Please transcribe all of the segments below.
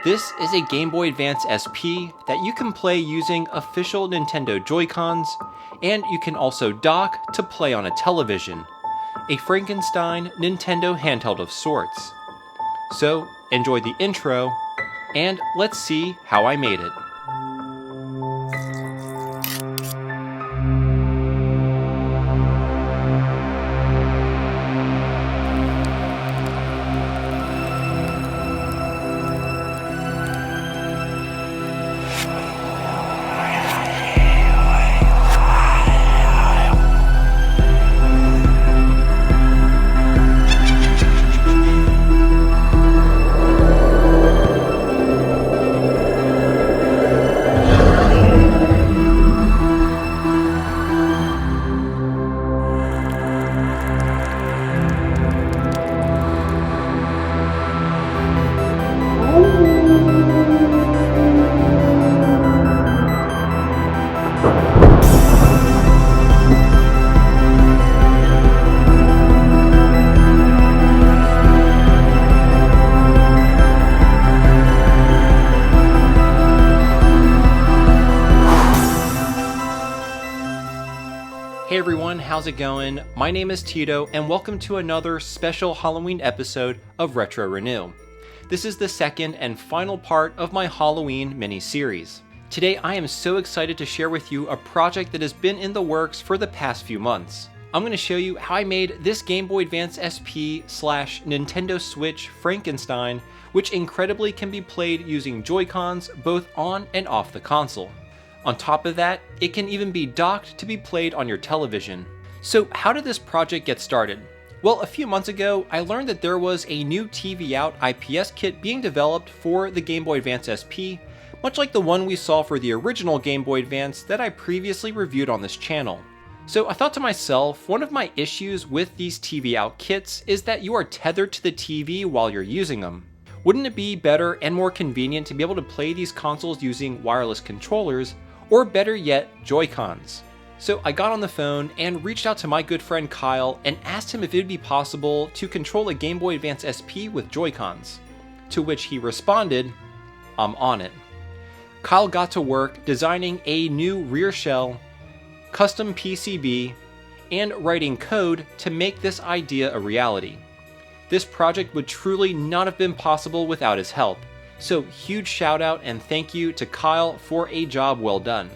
This is a Game Boy Advance SP that you can play using official Nintendo Joycons, and you can also dock to play on a television, a Frankenstein Nintendo handheld of sorts. So enjoy the intro, and let's see how I made it. Hey everyone, how's it going? My name is Tito, and welcome to another special Halloween episode of Retro Renew. This is the second and final part of my Halloween mini-series. Today I am so excited to share with you a project that has been in the works for the past few months. I'm going to show you how I made this Game Boy Advance SP / Nintendo Switch Frankenstein, which incredibly can be played using Joy-Cons both on and off the console. On top of that, it can even be docked to be played on your television. So how did this project get started? Well, a few months ago, I learned that there was a new TV out IPS kit being developed for the Game Boy Advance SP, much like the one we saw for the original Game Boy Advance that I previously reviewed on this channel. So I thought to myself, one of my issues with these TV out kits is that you are tethered to the TV while you're using them. Wouldn't it be better and more convenient to be able to play these consoles using wireless controllers, or better yet, Joy-Cons? So I got on the phone and reached out to my good friend Kyle and asked him if it would be possible to control a Game Boy Advance SP with Joy-Cons, to which he responded, "I'm on it." Kyle got to work designing a new rear shell, custom PCB, and writing code to make this idea a reality. This project would truly not have been possible without his help. So huge shout out and thank you to Kyle for a job well done.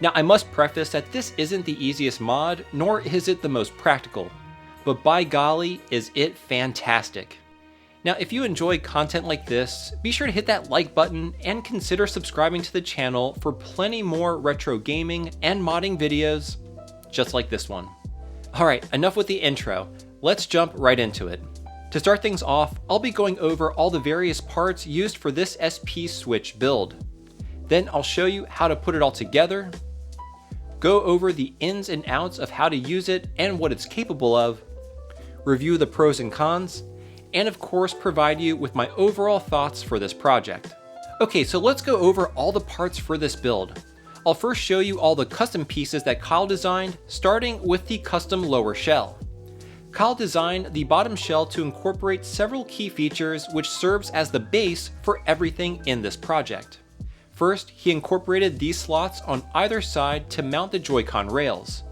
Now I must preface that this isn't the easiest mod, nor is it the most practical, but by golly is it fantastic. Now if you enjoy content like this, be sure to hit that like button and consider subscribing to the channel for plenty more retro gaming and modding videos just like this one. Alright, enough with the intro, let's jump right into it. To start things off, I'll be going over all the various parts used for this SP Switch build. Then I'll show you how to put it all together, go over the ins and outs of how to use it and what it's capable of, review the pros and cons, and of course provide you with my overall thoughts for this project. Okay, so let's go over all the parts for this build. I'll first show you all the custom pieces that Kyle designed, starting with the custom lower shell. Kyle designed the bottom shell to incorporate several key features which serves as the base for everything in this project. First, he incorporated these slots on either side to mount the Joy-Con rails.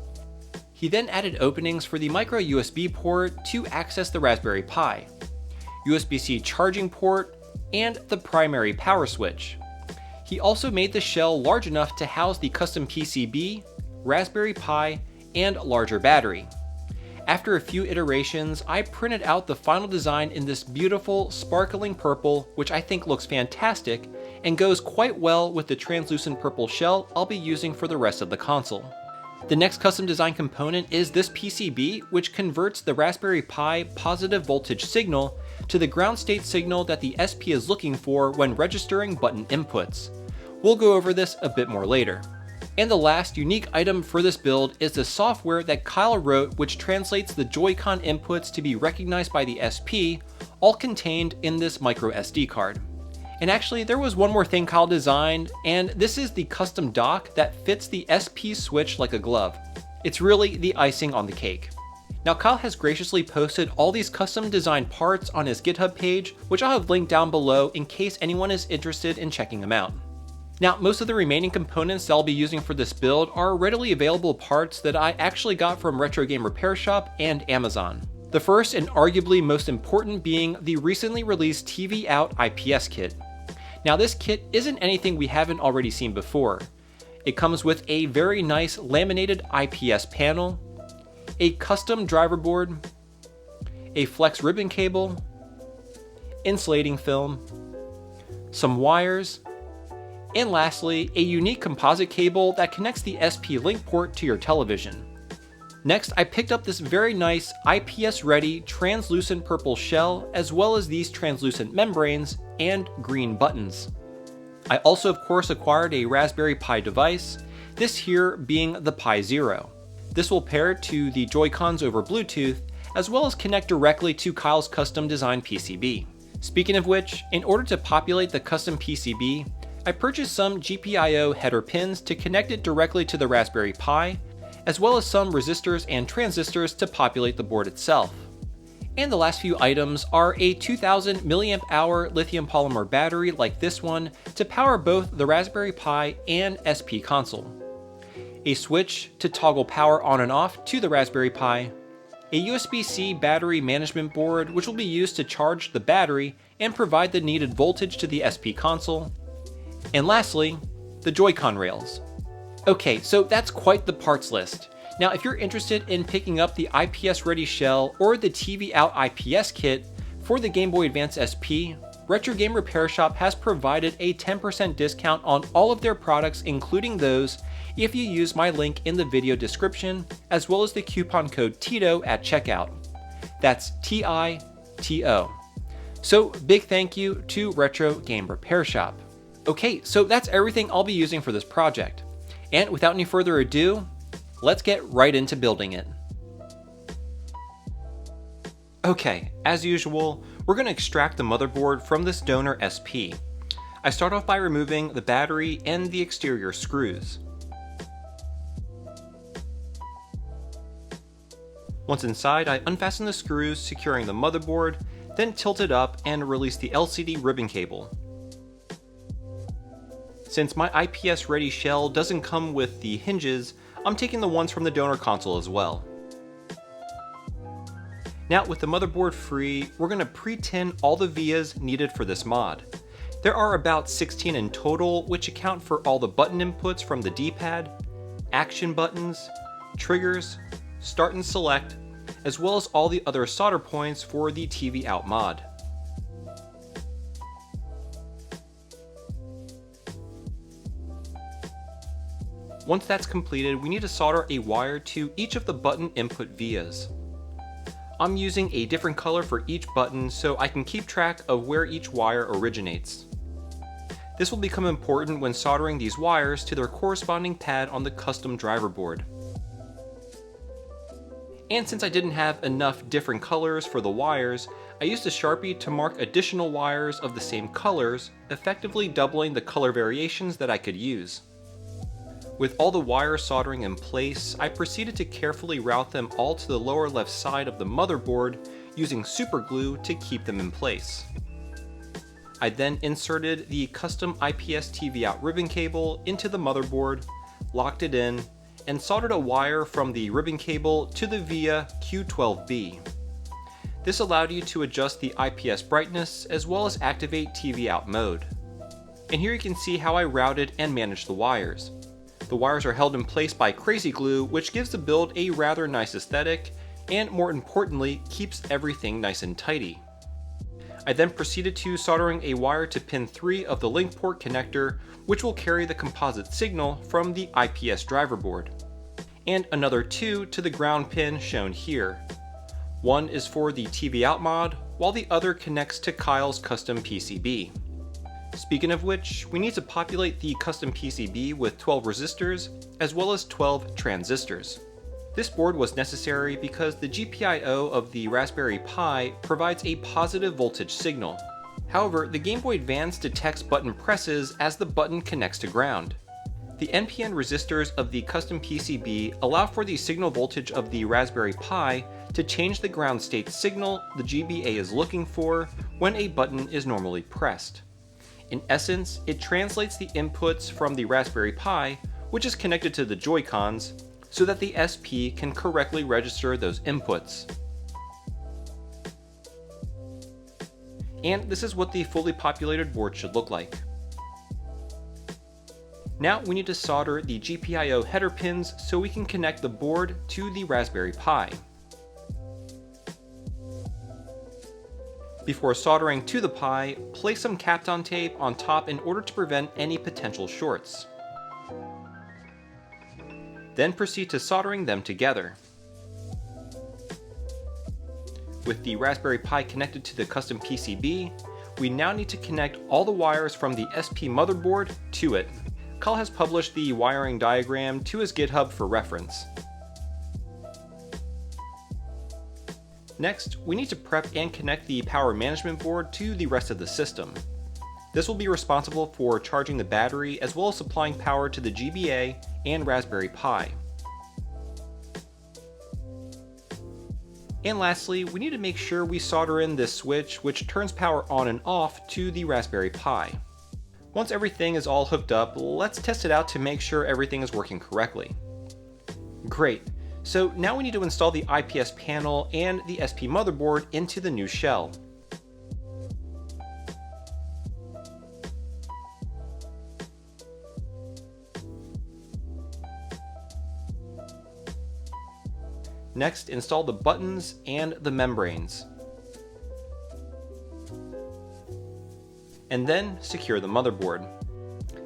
He then added openings for the micro USB port to access the Raspberry Pi, USB-C charging port, and the primary power switch. He also made the shell large enough to house the custom PCB, Raspberry Pi, and larger battery. After a few iterations, I printed out the final design in this beautiful sparkling purple, which I think looks fantastic and goes quite well with the translucent purple shell I'll be using for the rest of the console. The next custom design component is this PCB, which converts the Raspberry Pi positive voltage signal to the ground state signal that the SP is looking for when registering button inputs. We'll go over this a bit more later. And the last unique item for this build is the software that Kyle wrote, which translates the Joy-Con inputs to be recognized by the SP, all contained in this micro SD card. And actually, there was one more thing Kyle designed, and this is the custom dock that fits the SP Switch like a glove. It's really the icing on the cake. Now Kyle has graciously posted all these custom designed parts on his GitHub page, which I'll have linked down below in case anyone is interested in checking them out. Now, most of the remaining components that I'll be using for this build are readily available parts that I actually got from Retro Game Repair Shop and Amazon. The first and arguably most important being the recently released TV Out IPS kit. Now this kit isn't anything we haven't already seen before. It comes with a very nice laminated IPS panel, a custom driver board, a flex ribbon cable, insulating film, some wires, and lastly, a unique composite cable that connects the SP link port to your television. Next, I picked up this very nice IPS-ready translucent purple shell, as well as these translucent membranes and green buttons. I also of course acquired a Raspberry Pi device, this here being the Pi Zero. This will pair to the Joy-Cons over Bluetooth, as well as connect directly to Kyle's custom designed PCB. Speaking of which, in order to populate the custom PCB, I purchased some GPIO header pins to connect it directly to the Raspberry Pi, as well as some resistors and transistors to populate the board itself. And the last few items are a 2000 mAh lithium polymer battery like this one to power both the Raspberry Pi and SP console, a switch to toggle power on and off to the Raspberry Pi, a USB-C battery management board which will be used to charge the battery and provide the needed voltage to the SP console, and lastly, the Joy-Con rails. Okay, so that's quite the parts list. Now if you're interested in picking up the IPS ready shell or the TV Out IPS kit for the Game Boy Advance SP, Retro Game Repair Shop has provided a 10% discount on all of their products, including those, if you use my link in the video description, as well as the coupon code TITO at checkout. That's TITO. So big thank you to Retro Game Repair Shop. Okay, so that's everything I'll be using for this project. And without any further ado, let's get right into building it. Okay, as usual, we're going to extract the motherboard from this donor SP. I start off by removing the battery and the exterior screws. Once inside, I unfasten the screws securing the motherboard, then tilt it up and release the LCD ribbon cable. Since my IPS ready shell doesn't come with the hinges, I'm taking the ones from the donor console as well. Now with the motherboard free, we're going to pre-tin all the vias needed for this mod. There are about 16 in total, which account for all the button inputs from the D-pad, action buttons, triggers, start and select, as well as all the other solder points for the TV Out mod. Once that's completed, we need to solder a wire to each of the button input vias. I'm using a different color for each button so I can keep track of where each wire originates. This will become important when soldering these wires to their corresponding pad on the custom driver board. And since I didn't have enough different colors for the wires, I used a Sharpie to mark additional wires of the same colors, effectively doubling the color variations that I could use. With all the wires soldering in place, I proceeded to carefully route them all to the lower left side of the motherboard using super glue to keep them in place. I then inserted the custom IPS TV Out ribbon cable into the motherboard, locked it in, and soldered a wire from the ribbon cable to the via Q12B. This allowed you to adjust the IPS brightness as well as activate TV Out mode. And here you can see how I routed and managed the wires. The wires are held in place by crazy glue, which gives the build a rather nice aesthetic, and more importantly, keeps everything nice and tidy. I then proceeded to soldering a wire to pin 3 of the link port connector, which will carry the composite signal from the IPS driver board, and another 2 to the ground pin shown here. One is for the TV Out mod, while the other connects to Kyle's custom PCB. Speaking of which, we need to populate the custom PCB with 12 resistors, as well as 12 transistors. This board was necessary because the GPIO of the Raspberry Pi provides a positive voltage signal. However, the Game Boy Advance detects button presses as the button connects to ground. The NPN resistors of the custom PCB allow for the signal voltage of the Raspberry Pi to change the ground state signal the GBA is looking for when a button is normally pressed. In essence, it translates the inputs from the Raspberry Pi, which is connected to the Joy-Cons, so that the SP can correctly register those inputs. And this is what the fully populated board should look like. Now we need to solder the GPIO header pins so we can connect the board to the Raspberry Pi. Before soldering to the Pi, place some Kapton tape on top in order to prevent any potential shorts. Then proceed to soldering them together. With the Raspberry Pi connected to the custom PCB, we now need to connect all the wires from the SP motherboard to it. Kyle has published the wiring diagram to his GitHub for reference. Next, we need to prep and connect the power management board to the rest of the system. This will be responsible for charging the battery as well as supplying power to the GBA and Raspberry Pi. And lastly, we need to make sure we solder in this switch which turns power on and off to the Raspberry Pi. Once everything is all hooked up, let's test it out to make sure everything is working correctly. Great, so now we need to install the IPS panel and the SP motherboard into the new shell. Next, install the buttons and the membranes. And then secure the motherboard.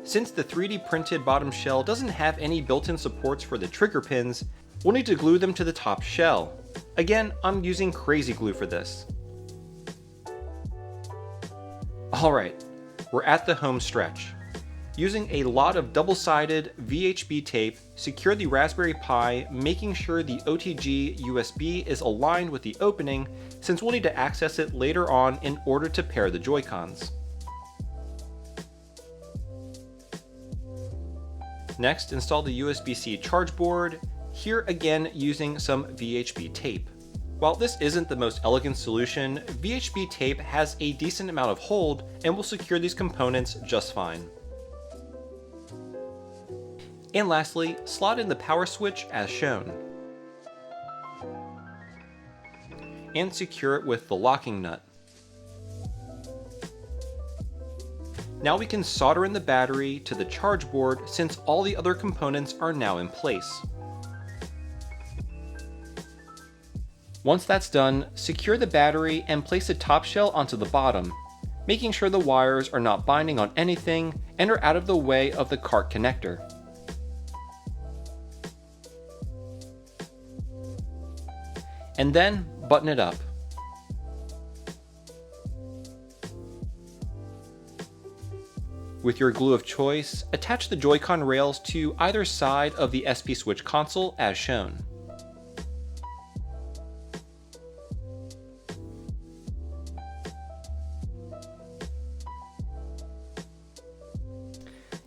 Since the 3D printed bottom shell doesn't have any built-in supports for the trigger pins, we'll need to glue them to the top shell. Again, I'm using crazy glue for this. Alright, we're at the home stretch. Using a lot of double-sided VHB tape, secure the Raspberry Pi, making sure the OTG USB is aligned with the opening, since we'll need to access it later on in order to pair the Joy-Cons. Next, install the USB-C charge board, here again using some VHB tape. While this isn't the most elegant solution, VHB tape has a decent amount of hold and will secure these components just fine. And lastly, slot in the power switch as shown. And secure it with the locking nut. Now we can solder in the battery to the charge board since all the other components are now in place. Once that's done, secure the battery and place the top shell onto the bottom, making sure the wires are not binding on anything and are out of the way of the cart connector. And then button it up. With your glue of choice, attach the Joy-Con rails to either side of the SP Switch console as shown.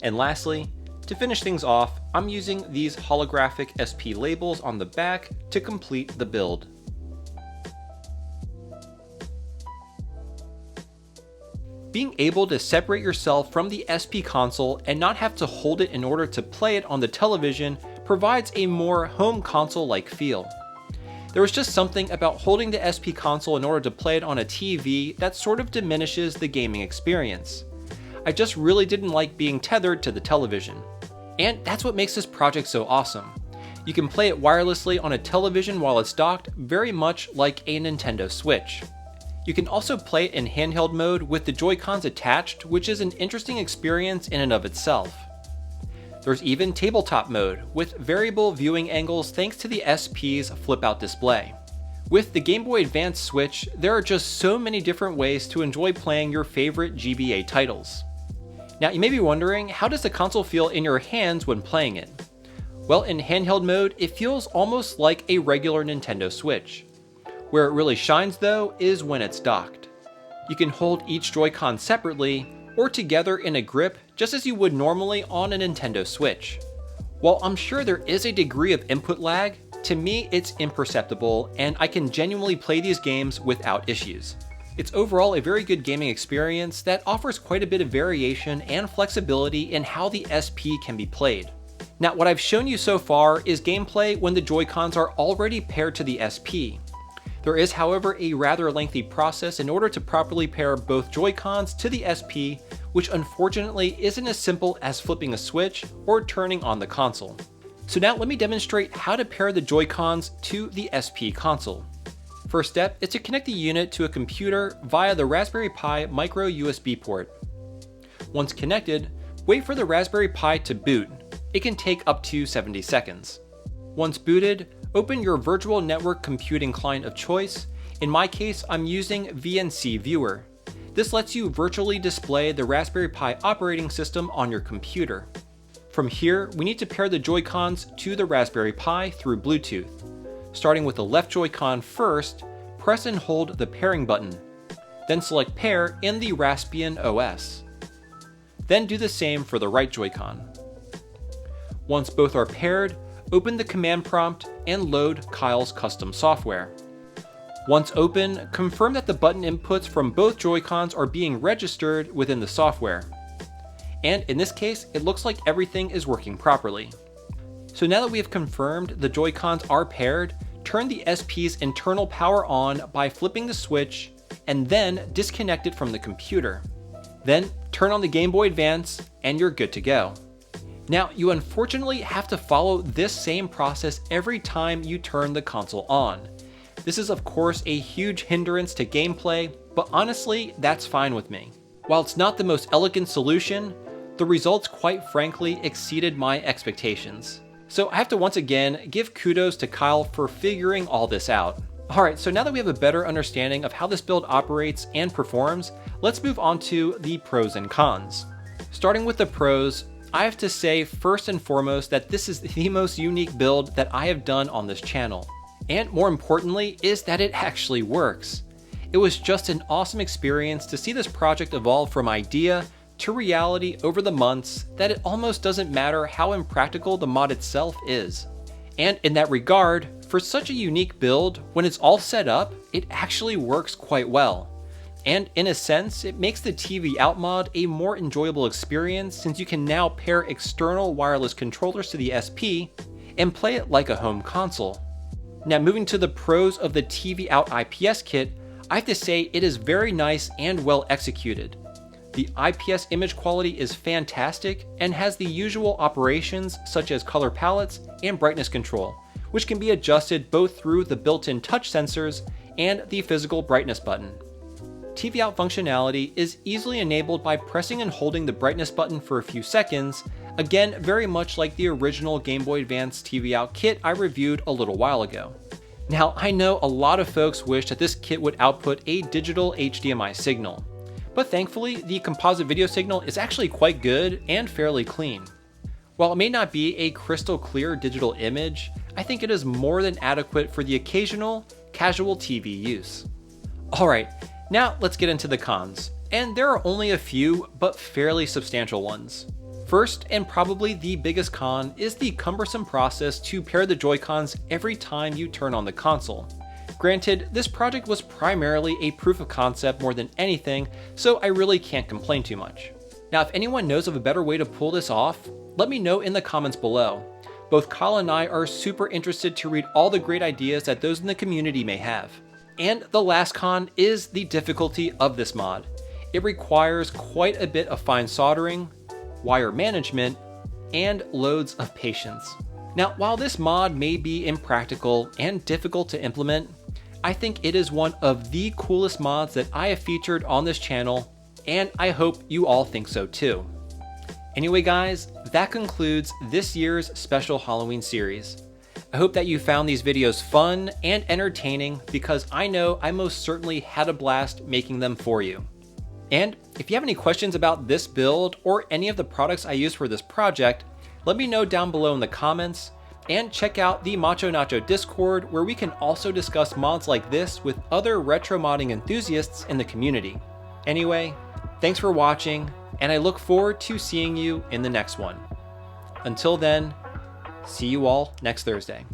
And lastly, to finish things off, I'm using these holographic SP labels on the back to complete the build. Being able to separate yourself from the SP console and not have to hold it in order to play it on the television provides a more home console-like feel. There was just something about holding the SP console in order to play it on a TV that sort of diminishes the gaming experience. I just really didn't like being tethered to the television. And that's what makes this project so awesome. You can play it wirelessly on a television while it's docked, very much like a Nintendo Switch. You can also play it in handheld mode with the Joy-Cons attached, which is an interesting experience in and of itself. There's even tabletop mode, with variable viewing angles thanks to the SP's flip-out display. With the Game Boy Advance Switch, there are just so many different ways to enjoy playing your favorite GBA titles. Now you may be wondering, how does the console feel in your hands when playing it? Well, in handheld mode, it feels almost like a regular Nintendo Switch. Where it really shines though is when it's docked. You can hold each Joy-Con separately or together in a grip just as you would normally on a Nintendo Switch. While I'm sure there is a degree of input lag, to me it's imperceptible and I can genuinely play these games without issues. It's overall a very good gaming experience that offers quite a bit of variation and flexibility in how the SP can be played. Now, what I've shown you so far is gameplay when the Joy-Cons are already paired to the SP. There is, however, a rather lengthy process in order to properly pair both Joy-Cons to the SP, which unfortunately isn't as simple as flipping a switch or turning on the console. So now let me demonstrate how to pair the Joy-Cons to the SP console. First step is to connect the unit to a computer via the Raspberry Pi micro USB port. Once connected, wait for the Raspberry Pi to boot. It can take up to 70 seconds. Once booted, open your virtual network computing client of choice. In my case, I'm using VNC Viewer. This lets you virtually display the Raspberry Pi operating system on your computer. From here, we need to pair the Joy-Cons to the Raspberry Pi through Bluetooth. Starting with the left Joy-Con first, press and hold the pairing button. Then select Pair in the Raspbian OS. Then do the same for the right Joy-Con. Once both are paired, open the command prompt and load Kyle's custom software. Once open, confirm that the button inputs from both Joy-Cons are being registered within the software. And in this case, it looks like everything is working properly. So now that we have confirmed the Joy-Cons are paired, turn the SP's internal power on by flipping the switch and then disconnect it from the computer. Then turn on the Game Boy Advance and you're good to go. Now, you unfortunately have to follow this same process every time you turn the console on. This is of course a huge hindrance to gameplay, but honestly, that's fine with me. While it's not the most elegant solution, the results quite frankly exceeded my expectations. So I have to once again give kudos to Kyle for figuring all this out. Alright, so now that we have a better understanding of how this build operates and performs, let's move on to the pros and cons. Starting with the pros, I have to say first and foremost that this is the most unique build that I have done on this channel. And more importantly is that it actually works. It was just an awesome experience to see this project evolve from idea to reality over the months that it almost doesn't matter how impractical the mod itself is. And in that regard, for such a unique build, when it's all set up, it actually works quite well. And in a sense, it makes the TV Out mod a more enjoyable experience since you can now pair external wireless controllers to the SP and play it like a home console. Now moving to the pros of the TV Out IPS kit, I have to say it is very nice and well executed. The IPS image quality is fantastic and has the usual operations such as color palettes and brightness control, which can be adjusted both through the built-in touch sensors and the physical brightness button. TV Out functionality is easily enabled by pressing and holding the brightness button for a few seconds, again very much like the original Game Boy Advance TV Out kit I reviewed a little while ago. Now I know a lot of folks wish that this kit would output a digital HDMI signal, but thankfully the composite video signal is actually quite good and fairly clean. While it may not be a crystal clear digital image, I think it is more than adequate for the occasional casual TV use. Alright, now let's get into the cons, and there are only a few, but fairly substantial ones. First, and probably the biggest con, is the cumbersome process to pair the Joy-Cons every time you turn on the console. Granted, this project was primarily a proof of concept more than anything, so I really can't complain too much. Now if anyone knows of a better way to pull this off, let me know in the comments below. Both Kyle and I are super interested to read all the great ideas that those in the community may have. And the last con is the difficulty of this mod. It requires quite a bit of fine soldering, wire management, and loads of patience. Now, while this mod may be impractical and difficult to implement, I think it is one of the coolest mods that I have featured on this channel, and I hope you all think so too. Anyway guys, that concludes this year's special Halloween series. I hope that you found these videos fun and entertaining because I know I most certainly had a blast making them for you. And if you have any questions about this build or any of the products I use for this project, let me know down below in the comments, and check out the Macho Nacho Discord where we can also discuss mods like this with other retro modding enthusiasts in the community. Anyway, thanks for watching, and I look forward to seeing you in the next one. Until then, see you all next Thursday.